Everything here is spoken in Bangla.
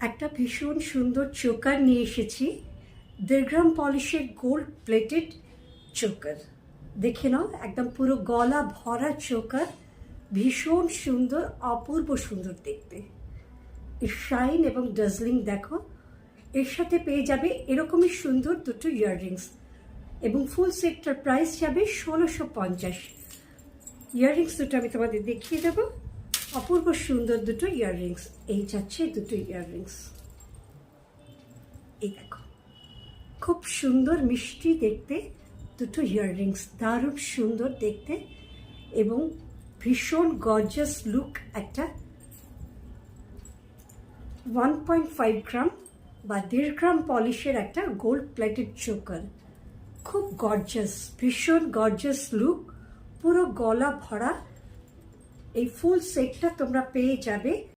একটা ভীষণ সুন্দর চোকার নিয়ে এসেছি। 1.5 গ্রাম পলিশের গোল্ড প্লেটেড চোকার। দেখে নাও, একদম পুরো গলা ভরা চোকার, ভীষণ সুন্দর, অপূর্ব সুন্দর দেখতে। এর শাইন এবং ডাজলিং দেখো। এর সাথে পেয়ে যাবে এরকমই সুন্দর দুটো ইয়াররিংস এবং ফুল সেটটার প্রাইস যাবে 1650। ইয়াররিংস দুটো আমি তোমাদের দেখিয়ে দেবো। অপূর্ব সুন্দর দুটো ইয়াররিংস। এই যাচ্ছে দুটো ইয়াররিংস। এই দেখো, খুব সুন্দর মিষ্টি দেখতে দুটো ইয়াররিংস, দারুণ সুন্দর দেখতে এবং ভীষণ গর্জাস লুক। একটা 1.5 গ্রাম বা 1.5 গ্রাম পলিশের একটা গোল্ড প্লেটেড চোকার, খুব গর্জাস, ভীষণ গর্জাস লুক, পুরো গলা ভরা। এই ফুল সেটটা তোমরা পেয়ে যাবে